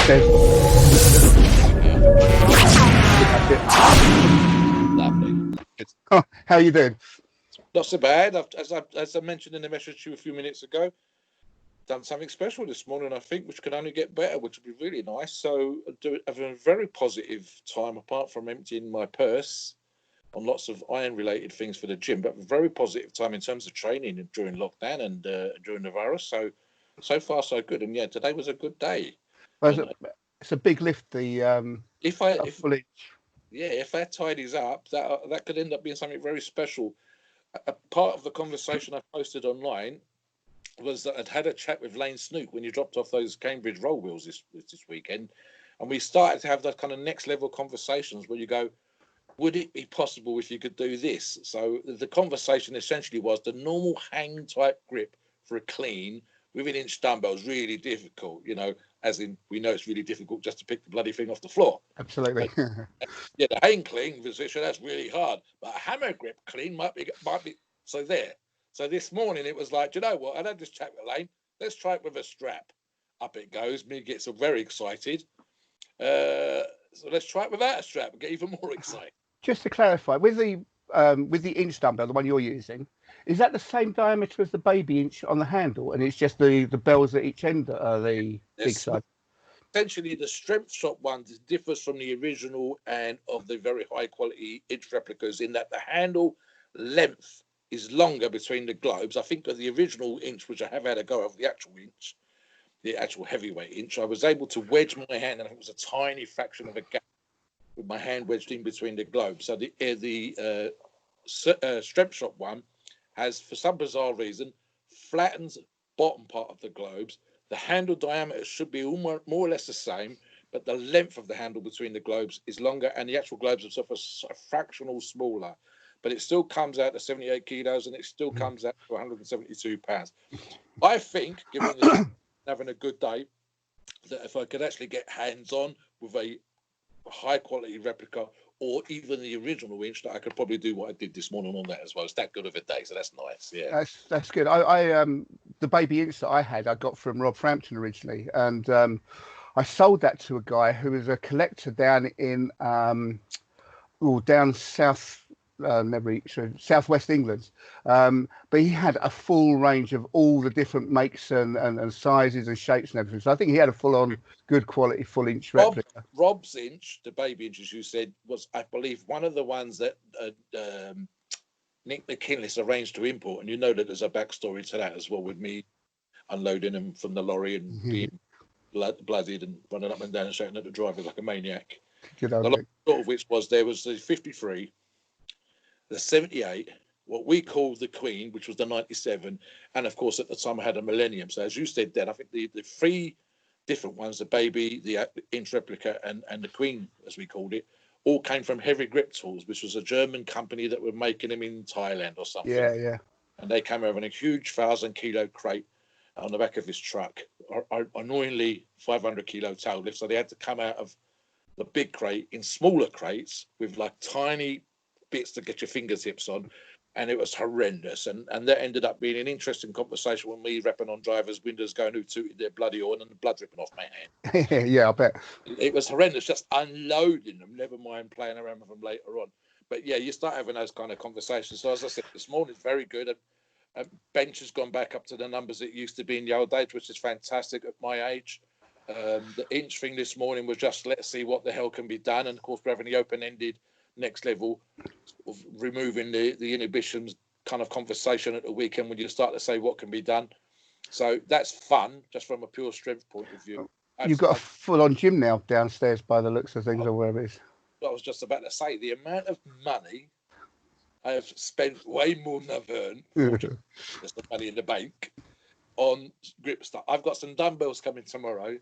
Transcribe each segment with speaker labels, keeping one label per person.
Speaker 1: Lovely.
Speaker 2: Oh, how are you doing?
Speaker 1: Not so bad. As I mentioned in the message to you a few minutes ago, done something special this morning, I think, which can only get better, which would be really nice. So, having a very positive time, apart from emptying my purse on lots of iron-related things for the gym, but a very positive time in terms of training during lockdown and during the virus. So far, so good. And yeah, today was a good day.
Speaker 2: Well, it's a big lift. The
Speaker 1: If I, if
Speaker 2: full inch.
Speaker 1: yeah, if that tidies up, that could end up being something very special. A part of the conversation I posted online was that I'd had a chat with Lane Snook when you dropped off those Cambridge roll wheels this weekend, and we started to have those kind of next level conversations where you go, would it be possible if you could do this? So the conversation essentially was the normal hang type grip for a clean with an inch dumbbell is really difficult, as in we know it's really difficult just to pick the bloody thing off the floor.
Speaker 2: Absolutely.
Speaker 1: Yeah, the hang clean position, that's really hard. But a hammer grip clean might be so there. So this morning it was like, do you know what? I had this chat with Lane. Let's try it with a strap. Up it goes. Me gets very excited. So let's try it without a strap and get even more excited.
Speaker 2: Just to clarify, with the inch dumbbell, the one you're using, is that the same diameter as the baby inch on the handle, and it's just the bells at each end that are the big side?
Speaker 1: Essentially, the strength shop one differs from the original and of the very high quality inch replicas in that the handle length is longer between the globes. I think of the original inch, which I have had a go of, the actual inch, the actual heavyweight inch, I was able to wedge my hand, and it was a tiny fraction of a gap with my hand wedged in between the globes. So the strength shop one has, for some bizarre reason, flattens bottom part of the globes. The handle diameter should be more or less the same, but the length of the handle between the globes is longer, and the actual globes themselves are a fractional smaller. But it still comes out to 78 kilos, and it still comes out to 172 pounds. I think, given this, having a good day, that if I could actually get hands-on with a high-quality replica or even the original inch, that I could probably do what I did this morning on that as well. It's that good of a day, so that's nice. Yeah,
Speaker 2: that's good. I the baby inch that I had, I got from Rob Frampton originally, and I sold that to a guy who was a collector down in down south. Southwest England, but he had a full range of all the different makes and sizes and shapes and everything. So I think he had a full-on, good quality full inch replica.
Speaker 1: Rob's inch, the baby inch, as you said, was, I believe, one of the ones that Nick McKinless arranged to import, and you know that there's a backstory to that as well, with me unloading him from the lorry and being bloodied and running up and down and shouting at the driver like a maniac.
Speaker 2: The
Speaker 1: long of which was there was the 53. The 78, what we called the Queen, which was the 97, and of course at the time I had a Millennium. So as you said, then I think the three different ones, the baby, the inch replica, and the Queen, as we called it, all came from Heavy Grip Tools, which was a German company that were making them in Thailand or something.
Speaker 2: Yeah.
Speaker 1: And they came over in a huge 1,000-kilo crate on the back of this truck, annoyingly 500-kilo tail lift. So they had to come out of the big crate in smaller crates with like tiny bits to get your fingertips on, and it was horrendous, and that ended up being an interesting conversation with me rapping on drivers' windows going, who tooted their bloody horn, and the blood dripping off my hand.
Speaker 2: Yeah, I bet
Speaker 1: it was horrendous, just unloading them, never mind playing around with them later on. But yeah, you start having those kind of conversations. So as I said, this morning's very good, and bench has gone back up to the numbers it used to be in the old days, which is fantastic at my age. The inch thing this morning was just, let's see what the hell can be done, and of course we're having the open-ended next level of removing the inhibitions kind of conversation at the weekend when you start to say what can be done. So that's fun, just from a pure strength point of view.
Speaker 2: You've got a full-on gym now downstairs by the looks of things, or wherever it is.
Speaker 1: I was just about to say, the amount of money I have spent, way more than I've earned, just the money in the bank, on grip stuff. I've got some dumbbells coming tomorrow,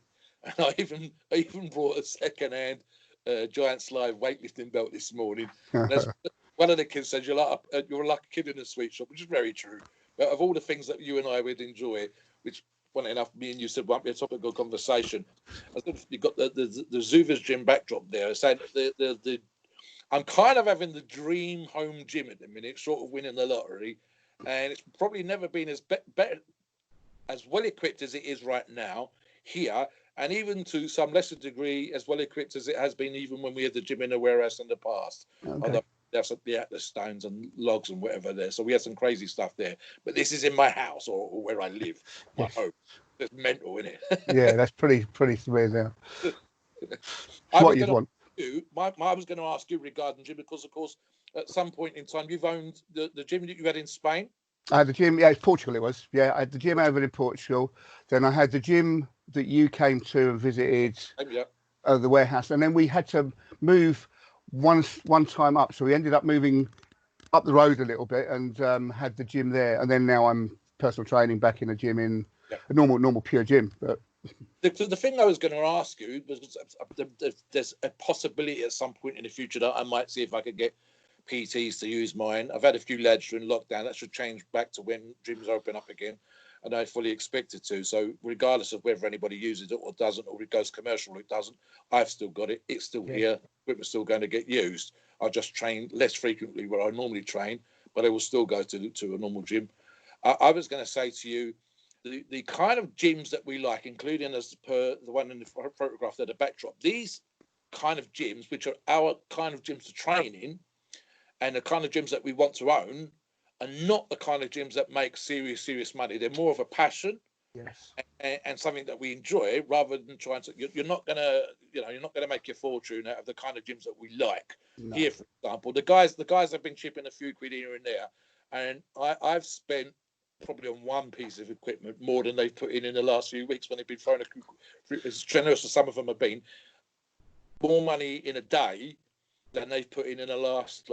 Speaker 1: and I even brought a second-hand Giant Slide weightlifting belt this morning. As one of the kids said, you're like a kid in a sweet shop, which is very true. But of all the things that you and I would enjoy, which, funny enough, me and you said won't be a topic of conversation, I think you've got the Zuvas gym backdrop there, saying I'm kind of having the dream home gym at the minute, sort of winning the lottery, and it's probably never been as better, as well equipped as it is right now here. and even to some lesser degree, as well equipped as it has been, even when we had the gym in the warehouse in the past.
Speaker 2: Okay.
Speaker 1: Although there's the Atlas stones and logs and whatever there, so we had some crazy stuff there. But this is in my house or where I live, my
Speaker 2: Yes.
Speaker 1: home. It's mental, isn't it?
Speaker 2: Yeah, that's pretty severe now.
Speaker 1: I
Speaker 2: What
Speaker 1: was
Speaker 2: you'd
Speaker 1: going to
Speaker 2: want.
Speaker 1: I was going to ask you regarding gym because, of course, at some point in time, you've owned the gym that you had in Spain.
Speaker 2: I had the gym. Yeah, it's Portugal. It was. Yeah, I had the gym over in Portugal. Then I had the gym that you came to and visited.
Speaker 1: Yeah.
Speaker 2: The warehouse, and then we had to move one time up. So we ended up moving up the road a little bit and had the gym there. And then now I'm personal training back in a gym in a normal pure gym. But
Speaker 1: the thing I was going to ask you was there's a possibility at some point in the future that I might see if I could get PTs to use mine. I've had a few lads during lockdown. That should change back to when gyms open up again, and I fully expect it to. So regardless of whether anybody uses it or doesn't, or it goes commercial or it doesn't, I've still got it. It's still here. Equipment's still going to get used. I'll just train less frequently where I normally train, but I will still go to a normal gym. I was going to say to you, the kind of gyms that we like, including as per the one in the photograph there, the backdrop, these kind of gyms, which are our kind of gyms to train in, and the kind of gyms that we want to own, are not the kind of gyms that make serious money. They're more of a passion, and something that we enjoy, rather than trying to. You're not gonna make your fortune out of the kind of gyms that we like. No. Here, for example, the guys have been chipping a few quid here and there, and I've spent probably on one piece of equipment more than they've put in the last few weeks when they've been throwing as generous as some of them have been, more money in a day than they've put in the last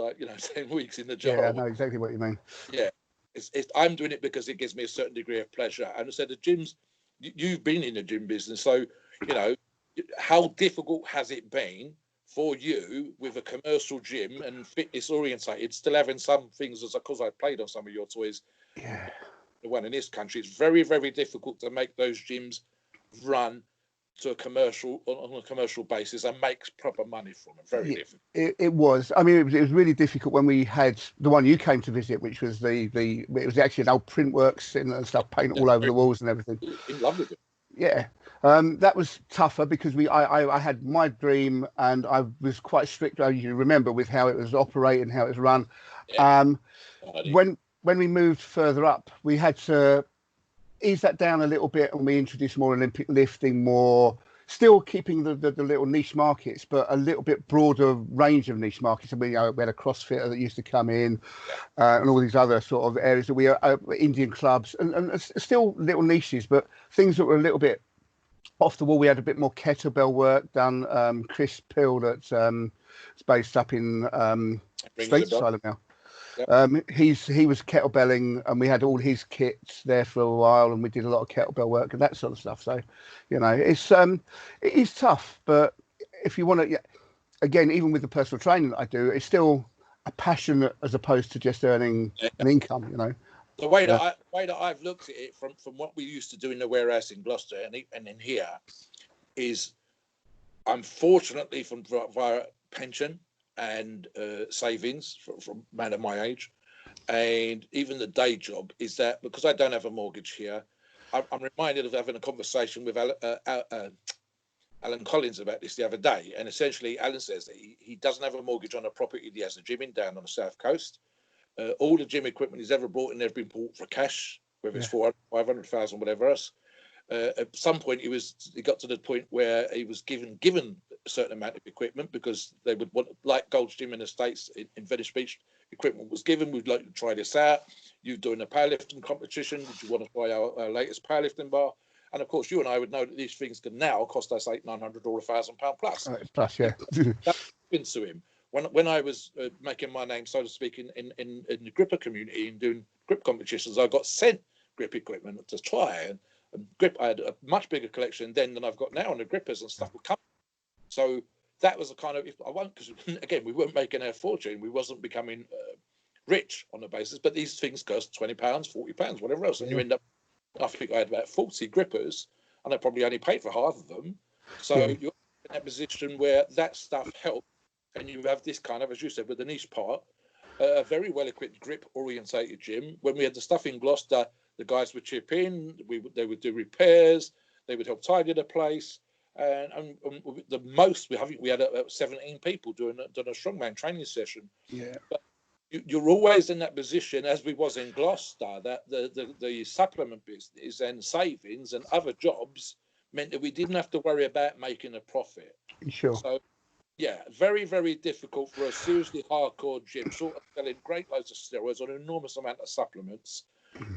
Speaker 1: 10 weeks in the job.
Speaker 2: Yeah, I know exactly what you mean.
Speaker 1: Yeah, I'm doing it because it gives me a certain degree of pleasure. And I said the gyms, you've been in the gym business, so how difficult has it been for you with a commercial gym and fitness orientated, still having some things, as because I played on some of your toys.
Speaker 2: Yeah.
Speaker 1: The one in this country, it's very, very difficult to make those gyms run to a commercial on a commercial basis and make proper money from it. Very difficult.
Speaker 2: It was. I mean, it was really difficult when we had the one you came to visit, which was it was actually an old print works and stuff, paint all over the walls and everything.
Speaker 1: In love with it.
Speaker 2: Yeah. That was tougher because I had my dream and I was quite strict, as you remember, with how it was operated and how it was run. Yeah. When we moved further up, we had to ease that down a little bit, and we introduced more Olympic lifting, more still keeping the little niche markets, but a little bit broader range of niche markets. And we had a CrossFitter that used to come in, and all these other sort of areas that we are Indian clubs, and still little niches, but things that were a little bit off the wall. We had a bit more kettlebell work done. Chris Pill, that's based up in Street Asylum now. Yep. He was kettlebelling, and we had all his kits there for a while, and we did a lot of kettlebell work and that sort of stuff. So, it is tough, but if you want to, again, even with the personal training that I do, it's still a passion as opposed to just earning an income.
Speaker 1: The way that I've looked at it from what we used to do in the warehouse in Gloucester and in here is, unfortunately, from via pension and savings from a man of my age, and even the day job, is that because I don't have a mortgage here, I'm reminded of having a conversation with Alan Collins about this the other day, and essentially Alan says that he doesn't have a mortgage on a property he has a gym in down on the south coast. All the gym equipment he's ever bought in there has been bought for cash, whether it's 400, 500,000, whatever else. At some point, he got to the point where he was given a certain amount of equipment because they would want, like Gold's Gym in the States in Venice Beach, equipment was given. We'd like to try this out. You're doing a powerlifting competition. Would you want to buy our latest powerlifting bar? And of course, you and I would know that these things can now cost us £800, £900 or £1,000 plus.
Speaker 2: Plus, yeah.
Speaker 1: That's been to him. When I was making my name, so to speak, in the gripper community and doing grip competitions, I got sent grip equipment to try and grip. I had a much bigger collection then than I've got now, and the grippers and stuff would come. So that was a kind of, because again, we weren't making our fortune, we wasn't becoming rich on the basis, but these things cost £20, £40, whatever else, and you end up. I think I had about 40 grippers, and I probably only paid for half of them. So you're in that position where that stuff helped, and you have this kind of, as you said, with the niche part, a very well-equipped grip-orientated gym. When we had the stuff in Gloucester, the guys would chip in, they would do repairs, they would help tidy the place. And the most we had 17 people doing a strongman training session.
Speaker 2: Yeah.
Speaker 1: But you're always in that position, as we was in Gloucester, that the supplement business and savings and other jobs meant that we didn't have to worry about making a profit.
Speaker 2: Sure.
Speaker 1: So yeah, very, very difficult for a seriously hardcore gym, sort of selling great loads of steroids on an enormous amount of supplements,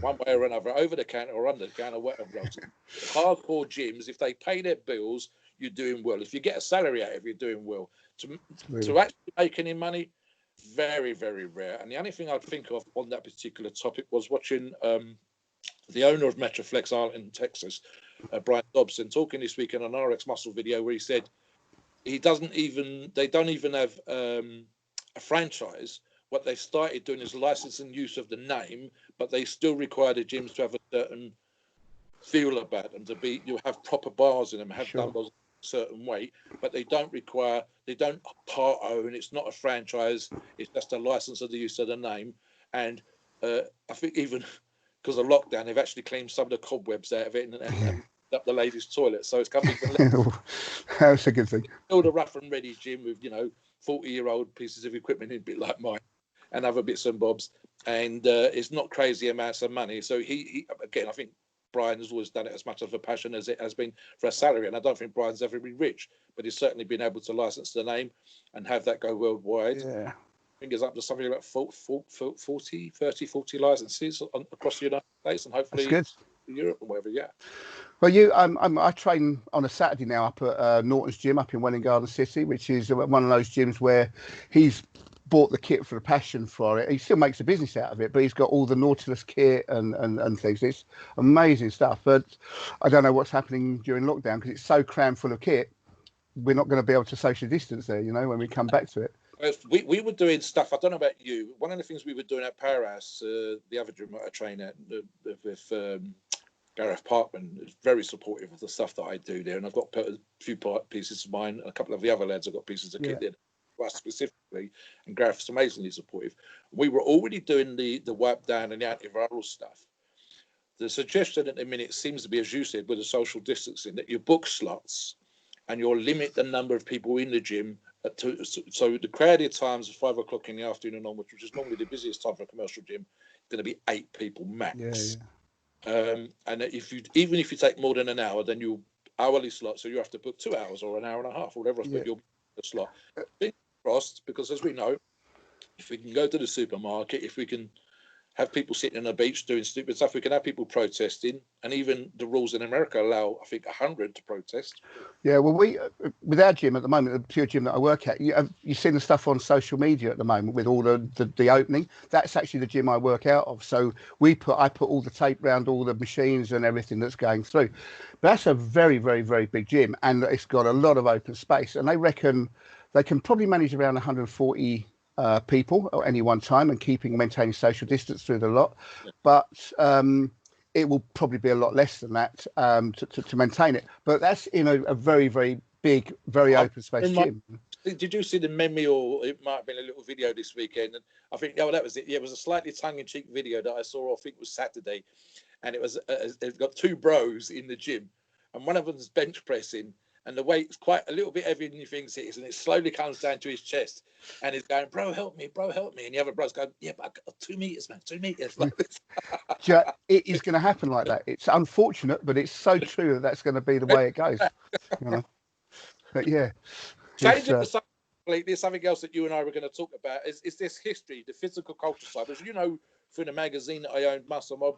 Speaker 1: one way or another, over the counter or under the counter, whatever else. Hardcore gyms, if they pay their bills, you're doing well. If you get a salary out of it, you're doing well. To actually make any money, very, very rare. And the only thing I'd think of on that particular topic was watching the owner of Metroflex Arlington, Texas, Brian Dobson, talking this week in an RX Muscle video where he said they don't even have a franchise. What they started doing is licensing use of the name, but they still require the gyms to have a certain feel about them, you have proper bars in them, have dumbbells a certain weight, but they don't part own. It's not a franchise. It's just a license of the use of the name. And I think even because of lockdown, they've actually cleaned some of the cobwebs out of it and up the ladies' toilet. So it's come even less.
Speaker 2: That's a good thing.
Speaker 1: Build a rough and ready gym with 40-year-old pieces of equipment, a bit like mine, and other bits and bobs. And it's not crazy amounts of money. So he again, I think Brian has always done it as much of a passion as it has been for a salary. And I don't think Brian's ever been rich, but he's certainly been able to license the name and have that go worldwide.
Speaker 2: Yeah.
Speaker 1: I think it's up to something like 40 licenses across the United States and hopefully Europe or wherever. Yeah.
Speaker 2: Well, I train on a Saturday now up at Norton's gym up in Welwyn Garden City, which is one of those gyms where he's bought the kit for the passion for it. He still makes a business out of it, but he's got all the Nautilus kit and things. It's amazing stuff. But I don't know what's happening during lockdown because it's so crammed full of kit. We're not going to be able to social distance there, when we come back to it.
Speaker 1: We were doing stuff. I don't know about you. One of the things we were doing at Powerhouse, the other gym I train at with Gareth Parkman, is very supportive of the stuff that I do there. And I've got a few pieces of mine. A couple of the other lads have got pieces of kit there. Us specifically, and Gareth's amazingly supportive. We were already doing the wipe down and the antiviral stuff. The suggestion at the minute seems to be, as you said, with the social distancing, that you book slots and you'll limit the number of people in the gym. So the crowded times of 5 o'clock in the afternoon onwards, which is normally the busiest time for a commercial gym, is going to be 8 people max. And even if you take more than an hour, then you'll hourly slot, so you have to book 2 hours or an hour and a half or whatever else, but you'll book a slot. Because as we know, if we can go to the supermarket, if we can have people sitting on the beach doing stupid stuff, we can have people protesting, and even the rules in America allow, I think, 100 to protest.
Speaker 2: Yeah, well, we with our gym at the moment, the pure gym that I work at, you've seen the stuff on social media at the moment with all the opening. That's actually the gym I work out of. So I put all the tape around all the machines and everything that's going through. But that's a very, very, very big gym, and it's got a lot of open space, and they reckon they can probably manage around 140 people at any one time and maintaining social distance through the lot. But it will probably be a lot less than that to maintain it. But that's in a very, very big, very open space gym.
Speaker 1: Did you see the meme, or it might have been a little video this weekend? And I think, that was it. Yeah, it was a slightly tongue-in-cheek video that I saw, I think it was Saturday. And it's got 2 bros in the gym. And one of them's bench pressing. And the weight's quite a little bit heavier than you think it is, and it slowly comes down to his chest. And he's going, "Bro, help me, bro, help me." And the other bro's going, "Yeah, but I've got 2 meters, man, 2 meters." Like this.
Speaker 2: It is going to happen like that. It's unfortunate, but it's so true that that's going to be the way it goes. But yeah.
Speaker 1: Changing the subject completely, something else that you and I were going to talk about is this history, the physical culture side. As you know, through the magazine that I owned, Muscle Mob,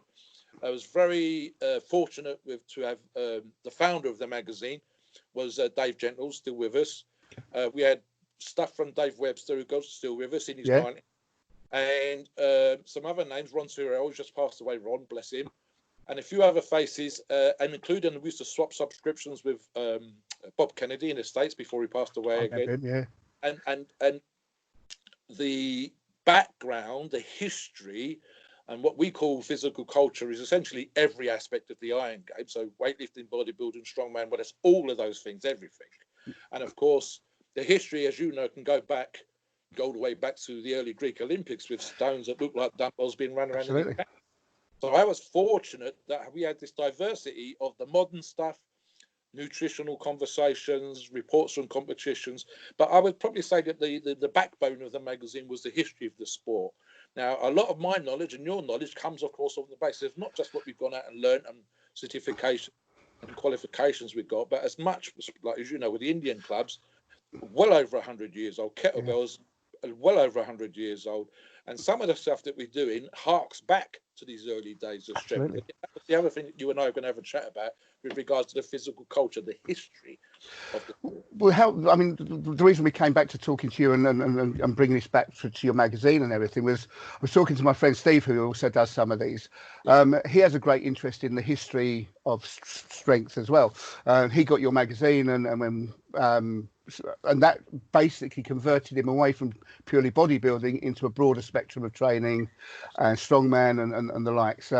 Speaker 1: I was very fortunate to have the founder of the magazine was Dave Gentle, still with us. We had stuff from Dave Webster, who goes still with us in his 90s, and some other names. Ron Tyrrell, who's just passed away, Ron, bless him, and a few other faces, and including we used to swap subscriptions with Bob Kennedy in the States before he passed away again. And the background, the history, and what we call physical culture is essentially every aspect of the iron game. So weightlifting, bodybuilding, strongman, it's all of those things, everything. And of course, the history, as you know, can go all the way back to the early Greek Olympics with stones that look like dumbbells being run around.
Speaker 2: Absolutely.
Speaker 1: So I was fortunate that we had this diversity of the modern stuff, nutritional conversations, reports from competitions. But I would probably say that the backbone of the magazine was the history of the sport. Now, a lot of my knowledge and your knowledge comes, of course, on the basis of not just what we've gone out and learned and certification and qualifications we've got, but as much, like as you know, with the Indian clubs, well over 100 years old,
Speaker 2: Yeah,
Speaker 1: kettlebells well over 100 years old, and some of the stuff that we're doing harks back to these early days of strength.
Speaker 2: absolutely.
Speaker 1: That was the other thing that you and I are going to have a chat about with regards to the physical culture, the history of the sport.
Speaker 2: Well, how, I mean, the reason we came back to talking to you and bringing this back to your magazine and everything was I was talking to my friend Steve, who also does some of these.
Speaker 1: Yeah.
Speaker 2: He has a great interest in the history of strength as well. He got your magazine, and that basically converted him away from purely bodybuilding into a broader spectrum of training and strongman and the likes.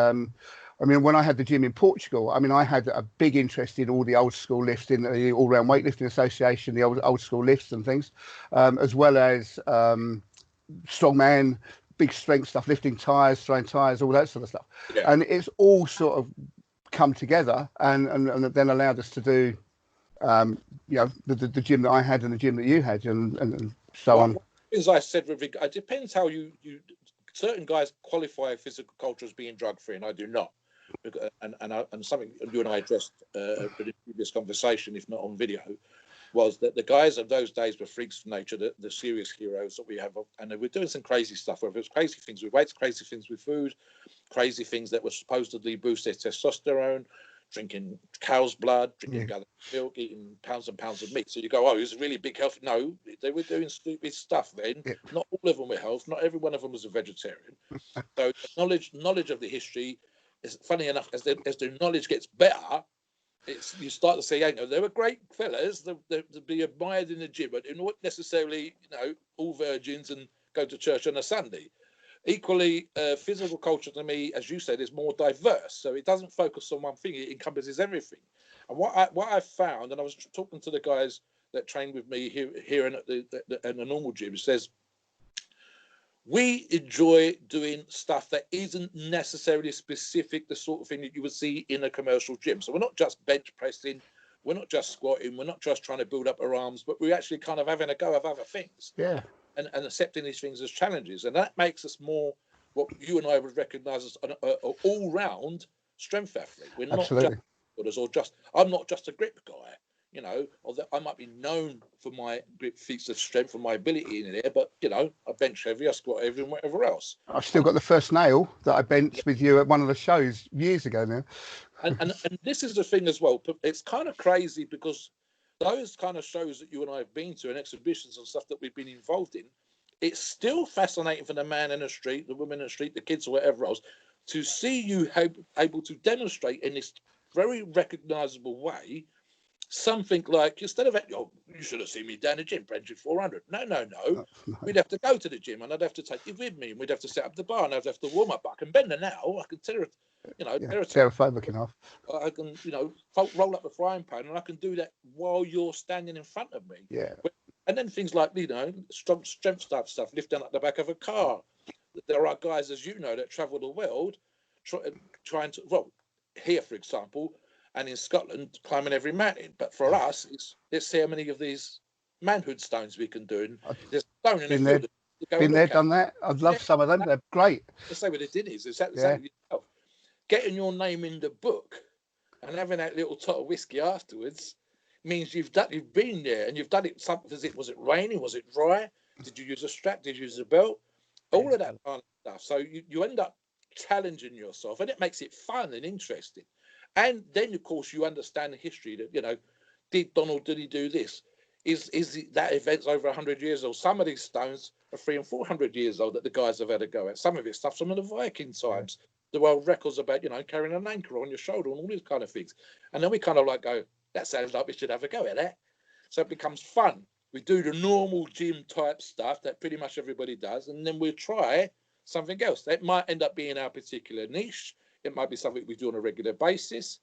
Speaker 2: I mean, when I had the gym in Portugal, I mean, I had a big interest in all the old school lifting, the All Round Weightlifting Association, the old school lifts and things, as well as strongman, big strength stuff, lifting tires, throwing tires, all that sort of stuff.
Speaker 1: Yeah.
Speaker 2: And it's all sort of come together and then allowed us to do, the gym that I had and the gym that you had and so on.
Speaker 1: As I said, it depends how you certain guys qualify physical culture as being drug free, and I do not. And something you and I addressed in a previous conversation, if not on video, was that the guys of those days were freaks of nature, the serious heroes that we have, and they were doing some crazy stuff, whether it was crazy things with weights, crazy things with food, crazy things that were supposedly boost their testosterone, drinking cow's blood, drinking gallons of milk, eating pounds and pounds of meat. So you go, oh, he's a really big health. No, they were doing stupid stuff then.
Speaker 2: Yeah.
Speaker 1: Not all of them were health. Not every one of them was a vegetarian. So knowledge of the history is, funny enough, as the knowledge gets better, you start to say, they were great fellas. They'd be admired in the gym, but they're not necessarily, all virgins and go to church on a Sunday. Equally, physical culture to me, as you said, is more diverse. So it doesn't focus on one thing; it encompasses everything. And what I found, and I was talking to the guys that train with me here in the normal gym, says we enjoy doing stuff that isn't necessarily specific, the sort of thing that you would see in a commercial gym. So we're not just bench pressing, we're not just squatting, we're not just trying to build up our arms, but we're actually kind of having a go of other things.
Speaker 2: Yeah.
Speaker 1: And accepting these things as challenges. And that makes us more what you and I would recognise as an all-round strength athlete. We're not I'm not just a grip guy, although I might be known for my grip feats of strength and my ability in there, but, I bench heavy, I squat heavy and whatever else.
Speaker 2: I've still got the first nail that I benched with you at one of the shows years ago now.
Speaker 1: And this is the thing as well. It's kind of crazy because those kind of shows that you and I have been to and exhibitions and stuff that we've been involved in, it's still fascinating for the man in the street, the woman in the street, the kids or whatever else, to see you able to demonstrate in this very recognizable way something like, instead of, you should have seen me down the gym benching 400. No. We'd have to go to the gym and I'd have to take you with me and we'd have to set up the bar and I'd have to warm up. I can bend it now. I can
Speaker 2: Terraphobic enough.
Speaker 1: I can, roll up the frying pan and I can do that while you're standing in front of me.
Speaker 2: Yeah.
Speaker 1: And then things like, strong strength stuff, lifting up the back of a car. There are guys, as you know, that travel the world trying to, here, for example, and in Scotland, climbing every mountain. But for us, let's see how many of these manhood stones we can do. And there's a stone in the field.
Speaker 2: Been there, done that. I'd love some of them. They're great.
Speaker 1: Let's say what it is. Exactly. Getting your name in the book and having that little tot of whiskey afterwards means you've been there and you've done it. Was it raining? Was it dry? Did you use a strap? Did you use a belt? All of that kind of stuff. So you end up challenging yourself, and it makes it fun and interesting. And then, of course, you understand the history that did he do this? Is that event's over 100 years old? Some of these stones are 300 and 400 years old that the guys have had a go at. Some of it stuff from the Viking times. The world records about, carrying an anchor on your shoulder and all these kind of things. And then we kind of go, that sounds like we should have a go at that. So it becomes fun. We do the normal gym type stuff that pretty much everybody does. And then we'll try something else. That might end up being our particular niche. It might be something we do on a regular basis.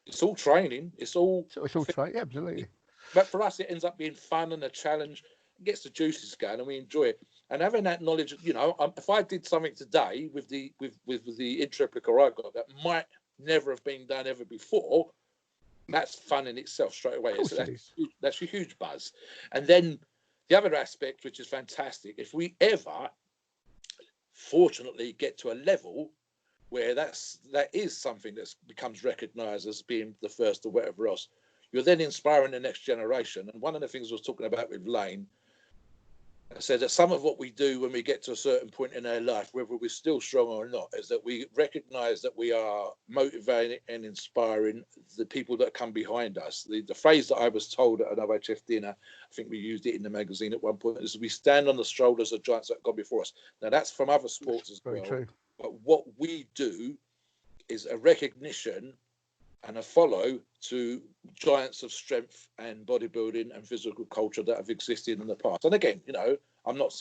Speaker 1: It's all training. It's all
Speaker 2: training, yeah, absolutely.
Speaker 1: But for us, it ends up being fun and a challenge. It gets the juices going and we enjoy it. And having that knowledge, if I did something today with the inch replica I got that might never have been done ever before, That's fun in itself straight away.
Speaker 2: Of course it is.
Speaker 1: That's a huge buzz. And then the other aspect, which is fantastic, if we ever fortunately get to a level where that is something that becomes recognised as being the first or whatever else, you're then inspiring the next generation. And one of the things I was talking about with Lane, I said that some of what we do when we get to a certain point in our life, whether we're still strong or not, is that we recognise that we are motivating and inspiring the people that come behind us. The phrase that I was told at an OHF dinner, I think we used it in the magazine at one point, is we stand on the shoulders of giants that have gone before us. Now, that's from other sports as
Speaker 2: Very
Speaker 1: well.
Speaker 2: true.
Speaker 1: But what we do is a recognition and a follow to giants of strength and bodybuilding and physical culture that have existed in the past. And again, I'm not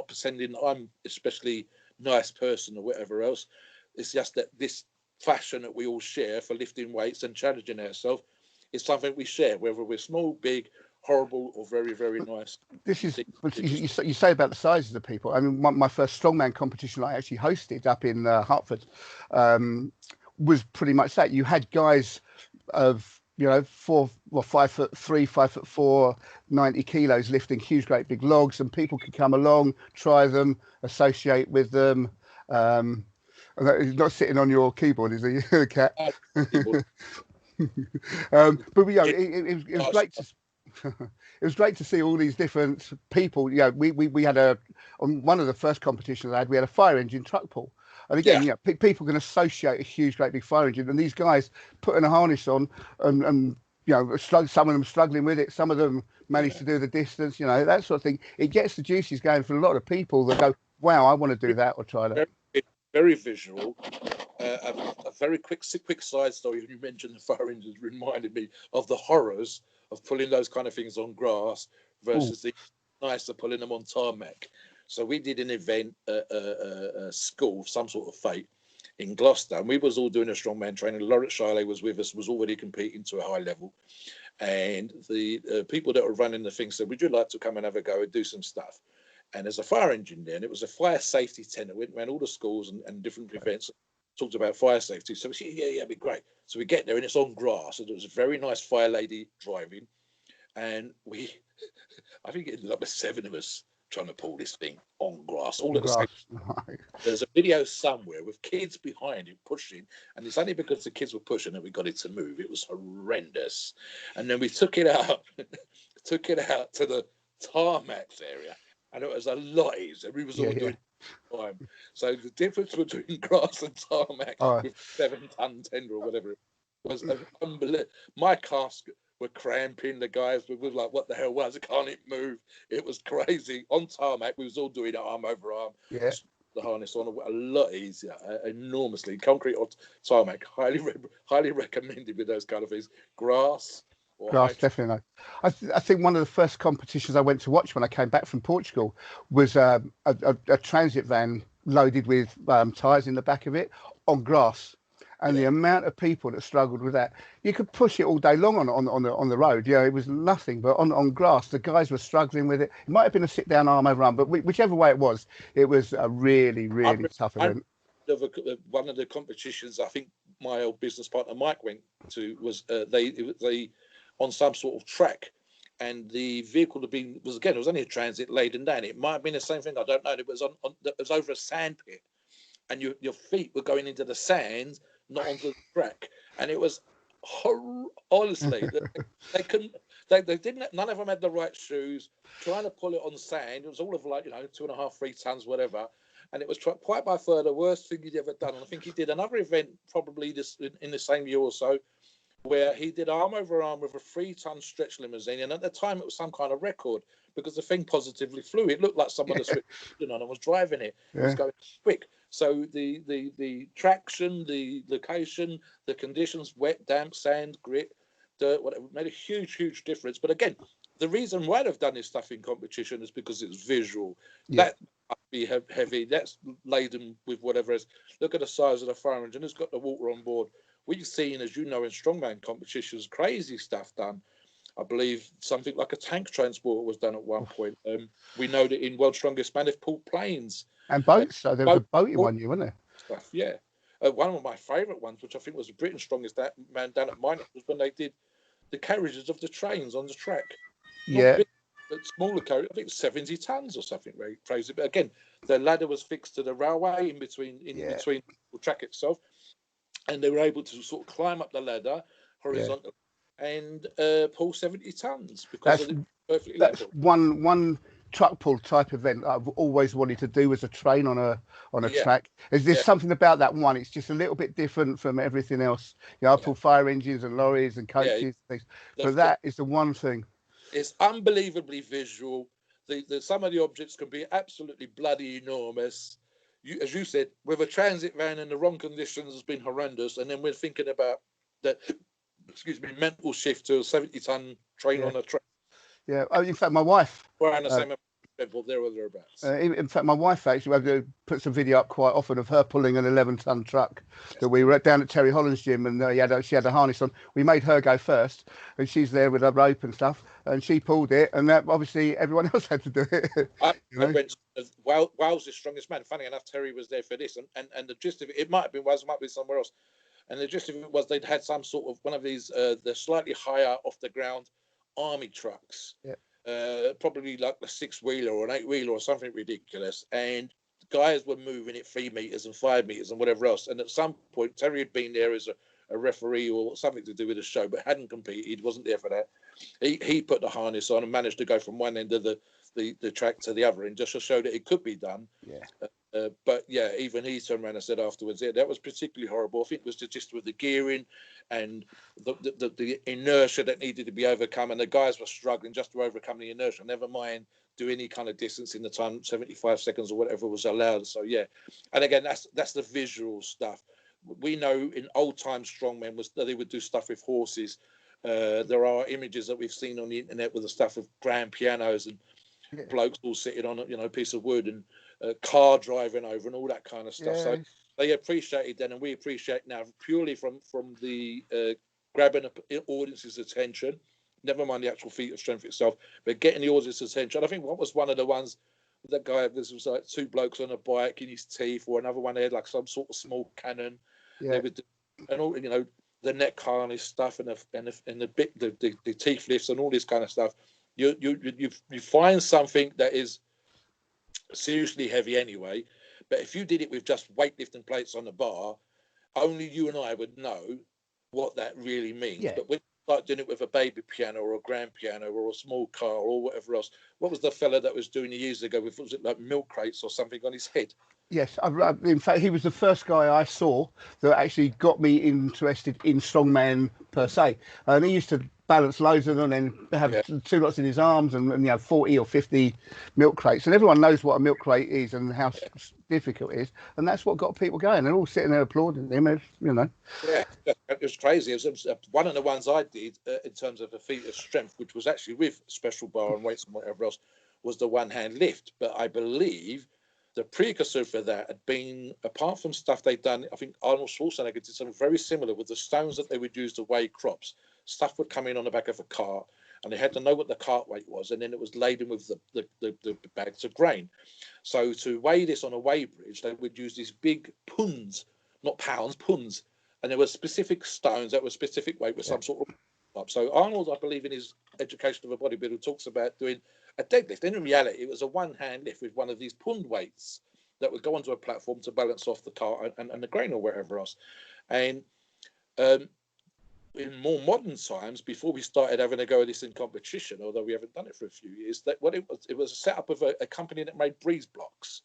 Speaker 1: pretending I'm especially nice person or whatever else. It's just that this fashion that we all share for lifting weights and challenging ourselves is something we share, whether we're small, big, horrible, or very, very nice.
Speaker 2: This is what you say about the sizes of people. I mean, my first strongman competition I actually hosted up in Hertford was pretty much that. You had guys of 5'3", 5'4", 90 kilos lifting huge, great big logs, and people could come along, try them, associate with them. He's not sitting on your keyboard, is he, Cat? But it was great to. It was great to see all these different people. We had on one of the first competitions I had, we had a fire engine truck pull. And again, people can associate a huge, great big fire engine, and these guys putting a harness on, and some of them struggling with it, some of them manage to do the distance, that sort of thing. It gets the juices going for a lot of people that go, wow, I want to do that or try that.
Speaker 1: Very, very visual. A very quick side story. You mentioned the fire engines reminded me of the horrors of pulling those kind of things on grass versus the nicer pulling them on tarmac. So we did an event at a school, some sort of fate in Gloucester, and we was all doing a strongman training. Laurent Charlet was with us, was already competing to a high level, and the people that were running the thing said, would you like to come and have a go and do some stuff? And there's a fire engine there, and it was a fire safety tent that went around all the schools and different events, talked about fire safety. So we said, yeah, it'd be great. So we get there, and it's on grass, and there was a very nice fire lady driving, and I think it ended up with 7 of us trying to pull this thing on grass, all at the same time. There's a video somewhere with kids behind it pushing, and it's only because the kids were pushing that we got it to move. It was horrendous. And then we took it out to the tarmac area, and it was a lot easier. We was all doing time. So the difference between grass and tarmac with 7-ton tender or whatever it was unbelievable. My calves were cramping. The guys were like, what the hell was it? Can't it move? It was crazy. On tarmac, we was all doing it arm over arm. Yeah. The harness on a lot easier, enormously. Concrete or tarmac, highly recommended with those kind of things. Grass,
Speaker 2: definitely. I think one of the first competitions I went to watch when I came back from Portugal was a transit van loaded with tyres in the back of it on grass. And the amount of people that struggled with that, you could push it all day long on the road. It was nothing, but on grass, the guys were struggling with it. It might have been a sit down arm over arm, but whichever way it was a really, really tough event.
Speaker 1: One of the competitions I think my old business partner Mike went to was they on some sort of track, and the vehicle it was only a transit laden down. It might have been the same thing. I don't know. It was it was over a sand pit, and your feet were going into the sand, not onto the track, and it was honestly they couldn't. They didn't. None of them had the right shoes. Trying to pull it on sand, it was all of 2.5, 3 tons, whatever. And it was quite by far the worst thing he'd ever done. And I think he did another event probably in the same year or so, where he did arm over arm with a 3-ton stretch limousine, and at the time it was some kind of record because the thing positively flew. It looked like someone had switched on and was driving it. It was going quick. So the traction, the location, the conditions, wet, damp, sand, grit, dirt, whatever, made a huge difference. But again, the reason why they've done this stuff in competition is because it's visual. That must be heavy. That's laden with whatever else. Look at the size of the fire engine. It's got the water on board. We've seen, as you know, in strongman competitions, crazy stuff done. I believe something like a tank transport was done at one point. We know that in World's Strongest Man, they've pulled planes.
Speaker 2: And boats. So there was a boaty one, wasn't there?
Speaker 1: Stuff, yeah. One of my favourite ones, which I think was the Britain's strongest man down at Mining, was when they did the carriages of the trains on the track. Not
Speaker 2: Yeah,
Speaker 1: big, but smaller carriage. I think it was 70 tons or something very crazy. But again, the ladder was fixed to the railway in between
Speaker 2: yeah,
Speaker 1: the track itself, and they were able to sort of climb up the ladder
Speaker 2: yeah.
Speaker 1: horizontally and pull 70 tons because
Speaker 2: That's
Speaker 1: of it perfectly
Speaker 2: that's
Speaker 1: level.
Speaker 2: one truck pull type event I've always wanted to do as a train on a
Speaker 1: Yeah,
Speaker 2: track. Is there
Speaker 1: yeah,
Speaker 2: something about that one? It's just a little bit different from everything else. You know, I
Speaker 1: yeah,
Speaker 2: pull fire engines and lorries and
Speaker 1: yeah.
Speaker 2: coaches, things, but
Speaker 1: The
Speaker 2: that is the one thing.
Speaker 1: It's unbelievably visual. Some of the objects can be absolutely bloody enormous. As you said, with a transit van in the wrong conditions has been horrendous. And then we're thinking about that, excuse me, mental shift to a 70-ton train
Speaker 2: Yeah,
Speaker 1: on a track.
Speaker 2: yeah. Oh, in fact, my wife.
Speaker 1: We're the
Speaker 2: Uh,
Speaker 1: same level there or thereabouts.
Speaker 2: in fact, my wife actually puts a video up quite often of her pulling an 11-ton truck
Speaker 1: Yes.
Speaker 2: that we were down at Terry Holland's gym, and she had a harness on. We made her go first, and she's there with a rope and stuff, and she pulled it, and that obviously everyone else had to do it. You
Speaker 1: I
Speaker 2: know?
Speaker 1: went Wales the strongest man. Funny enough, Terry was there for this, and the gist of it might have been Wales, it might be somewhere else. And the gist of it was they'd had some sort of one of these, the slightly higher off the ground army trucks,
Speaker 2: Yeah,
Speaker 1: probably like a 6-wheeler or an 8-wheeler or something ridiculous. And guys were moving it 3 meters and 5 meters and whatever else. And at some point, Terry had been there as a referee or something to do with the show, but hadn't competed, wasn't there for that. He put the harness on and managed to go from one end of the track to the other end just to show that it could be done.
Speaker 2: yeah,
Speaker 1: But yeah, even he turned around and said afterwards, yeah, that was particularly horrible. I think it was just with the gearing and the inertia that needed to be overcome, and the guys were struggling just to overcome the inertia. Never mind do any kind of distance in the time, 75 seconds or whatever was allowed. So yeah, and again, that's the visual stuff. We know in old time strongmen was that they would do stuff with horses. There are images that we've seen on the internet with the stuff of grand pianos and
Speaker 2: yeah,
Speaker 1: blokes all sitting on a piece of wood and a car driving over and all that kind of stuff. So
Speaker 2: yeah,
Speaker 1: they appreciated then, and we appreciate now purely from the grabbing the audience's attention. Never mind the actual feat of strength itself, but getting the audience's attention. I think what was one of the ones that guy, this was like 2 blokes on a bike in his teeth, or another one they had like some sort of small cannon. They
Speaker 2: yeah,
Speaker 1: would, and all the neck harness stuff and the teeth lifts and all this kind of stuff. You find something that is seriously heavy anyway, but if you did it with just weightlifting plates on the bar, only you and I would know what that really means.
Speaker 2: yeah.
Speaker 1: But when you start doing it with a baby piano or a grand piano or a small car or whatever else, what was the fella that was doing it years ago with, was it like milk crates or something on his head?
Speaker 2: Yes, in fact, he was the first guy I saw that actually got me interested in strongman per se. And he used to balance loads of them and have
Speaker 1: Yeah,
Speaker 2: 2 lots in his arms and 40 or 50 milk crates. And everyone knows what a milk crate is and how difficult it is. And that's what got people going. They're all sitting there applauding him,
Speaker 1: yeah, it was crazy. It was one of the ones I did in terms of a feat of strength, which was actually with special bar and weights and whatever else, was the one-hand lift. But I believe the precursor for that had been, apart from stuff they'd done, I think Arnold Schwarzenegger did something very similar with the stones that they would use to weigh crops. Stuff would come in on the back of a cart, and they had to know what the cart weight was, and then it was laden with the bags of grain. So to weigh this on a weigh bridge, they would use these big punds, not pounds, punds, and there were specific stones that were specific weight with
Speaker 2: yeah,
Speaker 1: some sort of up. So Arnold, I believe, in his education of a bodybuilder, talks about doing a deadlift. And in reality, it was a one-hand lift with one of these pund weights that would go onto a platform to balance off the cart and the grain or wherever else. And um, in more modern times, before we started having a go at this in competition, although we haven't done it for a few years, that what it was a setup of a company that made breeze blocks.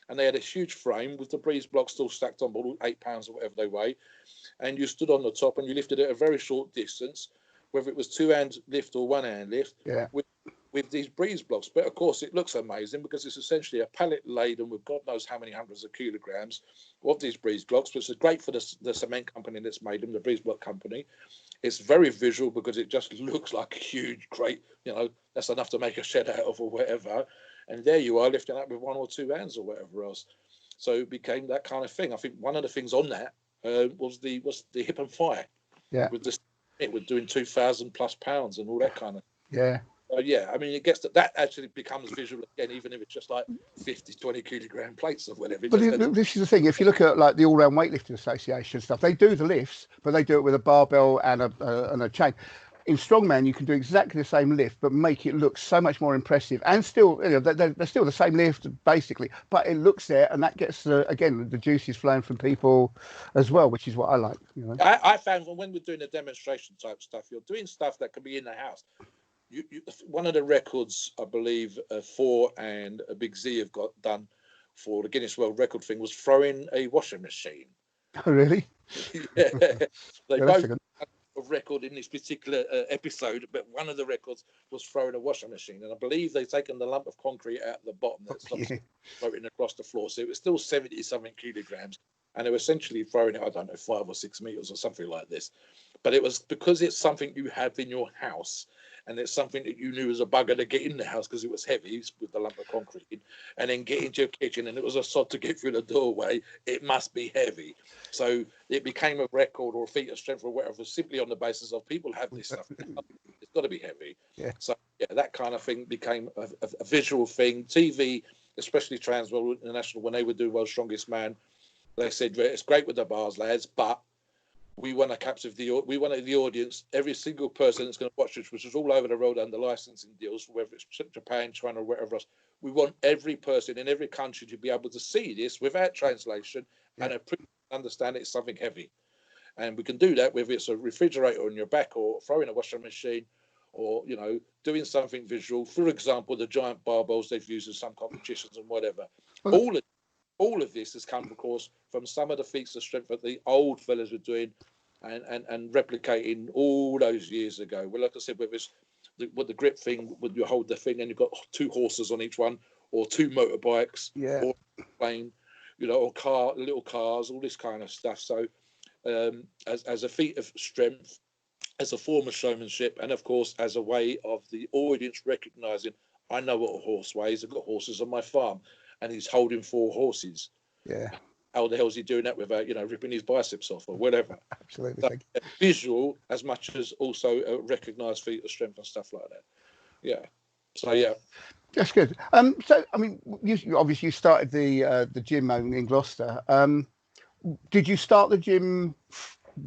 Speaker 1: And they had a huge frame with the breeze blocks still stacked on board, 8 pounds or whatever they weigh. And you stood on the top and you lifted it a very short distance, whether it was 2-hand lift or 1-hand lift,
Speaker 2: yeah,
Speaker 1: with these breeze blocks. But of course, it looks amazing because it's essentially a pallet laden with God knows how many hundreds of kilograms of these breeze blocks, which is great for the cement company that's made them, the breeze block company. It's very visual because it just looks like a huge, great, that's enough to make a shed out of or whatever. And there you are lifting up with 1 or 2 hands or whatever else. So it became that kind of thing. I think one of the things on that was the hip and fire
Speaker 2: yeah,
Speaker 1: with it was doing 2,000 plus pounds and all that kind of.
Speaker 2: yeah.
Speaker 1: Yeah, I mean, it gets that actually becomes visual again, even if it's just like 50, 20 kilogram plates or whatever. It
Speaker 2: But
Speaker 1: just goes,
Speaker 2: this is the thing. If you look at like the All Round Weightlifting Association stuff, they do the lifts, but they do it with a barbell and a chain. In strongman, you can do exactly the same lift, but make it look so much more impressive. And still, they're still the same lift basically, but it looks there, and that gets again the juices flowing from people as well, which is what I like.
Speaker 1: I found when we're doing the demonstration type stuff, you're doing stuff that can be in the house. One of the records, I believe, for and a Big Z have got done for the Guinness World Record thing was throwing a washing machine.
Speaker 2: Oh, really?
Speaker 1: Yeah, they both
Speaker 2: Good.
Speaker 1: a record in this particular episode, but one of the records was throwing a washing machine, and I believe they've taken the lump of concrete out the bottom that's floating across the floor, so it was still 70 something kilograms, and they were essentially throwing it, I don't know, 5 or 6 meters or something like this. But it was because it's something you have in your house, and it's something that you knew was a bugger to get in the house because it was heavy with the lump of concrete, and then get into your kitchen, and it was a sod to get through the doorway. It must be heavy. So it became a record or a feat of strength or whatever, simply on the basis of people have this stuff. It's got to be heavy.
Speaker 2: Yeah.
Speaker 1: So yeah, that kind of thing became a visual thing. TV, especially Transworld International, when they would do World's Strongest Man, they said it's great with the bars, lads, but we want to capture we wanted the audience, every single person that's going to watch this, which is all over the world under licensing deals, whether it's Japan, China, or wherever else. We want every person in every country to be able to see this without translation and understand it's something heavy. And we can do that whether it's a refrigerator on your back or throwing a washing machine or, doing something visual. For example, the giant barbells they've used in some competitions and whatever. All of this has come, of course, from some of the feats of strength that the old fellas were doing and replicating all those years ago. Well, like I said, whether it's the grip thing, when you hold the thing and you've got 2 horses on each one, or 2 motorbikes, or a plane, or little cars, all this kind of stuff. So as a feat of strength, as a form of showmanship, and of course as a way of the audience recognising, I know what a horse weighs. I've got horses on my farm, and he's holding 4 horses.
Speaker 2: Yeah.
Speaker 1: How the hell is he doing that without, ripping his biceps off or whatever?
Speaker 2: Absolutely.
Speaker 1: So, visual as much as also a recognised feat of strength and stuff like that. Yeah. So yeah.
Speaker 2: That's good. So I mean, you obviously started the gym in Gloucester. Did you start the gym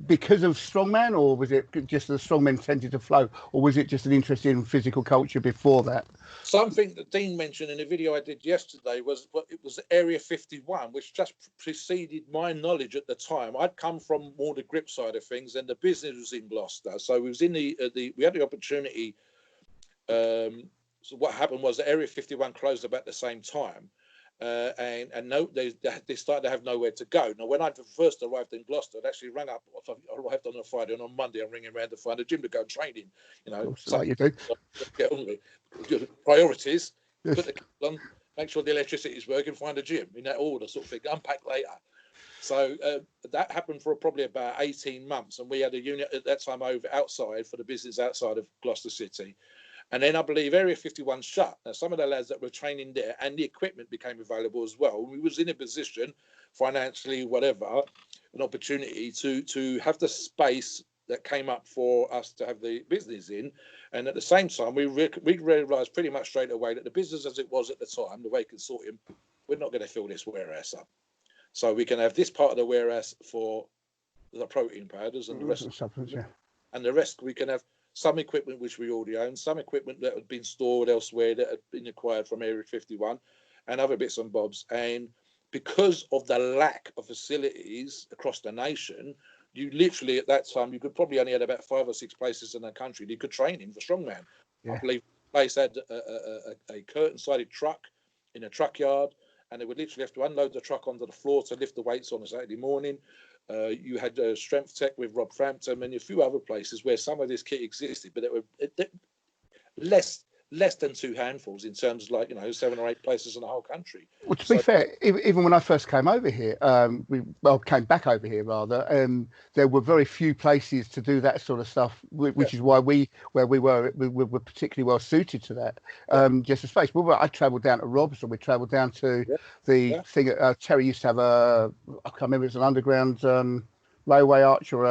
Speaker 2: because of strongman, or was it just the strongman tended to flow, or was it just an interest in physical culture before that?
Speaker 1: Something that Dean mentioned in a video I did yesterday was Area 51, which just preceded my knowledge at the time. I'd come from more the grip side of things, and the business was in Gloucester, so we was in we had the opportunity. So what happened was that Area 51 closed about the same time. They started to have nowhere to go. Now, when I first arrived in Gloucester, I'd actually rang up. I arrived on a Friday, and on Monday, I'm ringing around to find a gym to go training.
Speaker 2: Like you do.
Speaker 1: Get on with priorities. Put the kettle on, make sure the electricity is working, find a gym in that order, sort of thing. Unpack later. So that happened for probably about 18 months, and we had a unit at that time outside for the business outside of Gloucester City. And then I believe Area 51 shut. Now, some of the lads that were training there and the equipment became available as well. We was in a position, financially, whatever, an opportunity to have the space that came up for us to have the business in. And at the same time, we realised pretty much straight away that the business as it was at the time, the way consortium, we're not going to fill this warehouse up. So we can have this part of the warehouse for the protein powders and the rest. And the rest we can have some equipment which we already own, some equipment that had been stored elsewhere that had been acquired from Area 51, and other bits and bobs. And because of the lack of facilities across the nation, you literally at that time, you could probably only had about 5 or 6 places in the country that you could train in for strongman. I believe the place had a curtain-sided truck in a truck yard, and they would literally have to unload the truck onto the floor to lift the weights on a Saturday morning. You had Strength Tech with Rob Frampton and a few other places where some of this kit existed, but it were less than 2 handfuls in terms of 7 or 8 places in the whole country.
Speaker 2: Well, to be fair, even when I first came over here, came back over here rather, there were very few places to do that sort of stuff, which is why we were particularly well suited to that. Just a space. Well, I travelled down to Rob's, and we travelled down to the thing. Terry used to have I can't remember, it's an underground layaway arch, or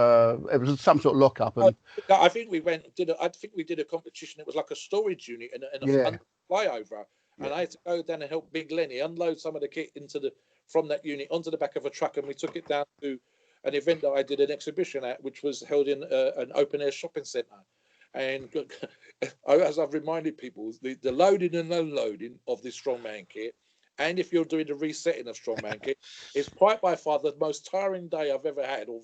Speaker 2: it was some sort of lockup,
Speaker 1: Oh,
Speaker 2: and
Speaker 1: I think we went did. I think we did a competition. It was like a storage unit and
Speaker 2: yeah,
Speaker 1: a flyover,
Speaker 2: yeah,
Speaker 1: and I had to go down and help Big Lenny unload some of the kit into the from that unit onto the back of a truck, and we took it down to an event that I did an exhibition at, which was held in an open air shopping centre. And as I've reminded people, the loading and unloading of this strongman kit, and if you're doing the resetting of strongman kit, is quite by far the most tiring day I've ever had, or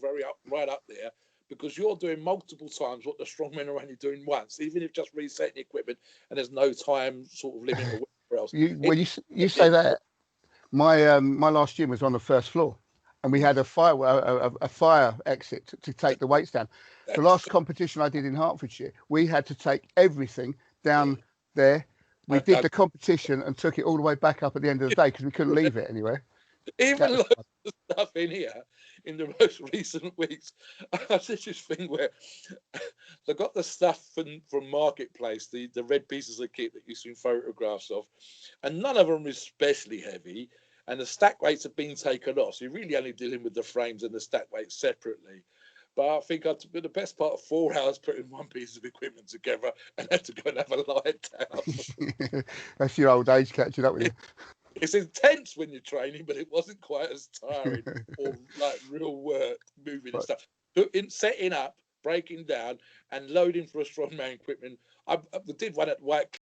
Speaker 1: right up there, because you're doing multiple times what the strongmen are only doing once, even if just resetting the equipment and there's no time sort of limit or whatever else.
Speaker 2: you
Speaker 1: It,
Speaker 2: when you say that, my last gym was on the first floor, and we had a fire exit to take the weights down. The last competition I did in Hertfordshire, we had to take everything down there. We did
Speaker 1: I,
Speaker 2: the competition and took it all the way back up at the end of the day because we couldn't leave it anywhere. That
Speaker 1: even
Speaker 2: was
Speaker 1: loads of stuff in here in the most recent weeks. I did this thing where they got the stuff from Marketplace, the red pieces of kit that you've seen photographs of, and none of them is especially heavy. And the stack weights have been taken off, so you're really only dealing with the frames and the stack weights separately. But I think I spent the best part of 4 hours putting one piece of equipment together and had to go and have a lie down.
Speaker 2: that's your old age catching up with
Speaker 1: It's intense when you're training, but it wasn't quite as tiring or like real work moving and
Speaker 2: you.
Speaker 1: stuff. In setting up, breaking down, and loading for a strongman equipment. I did one at White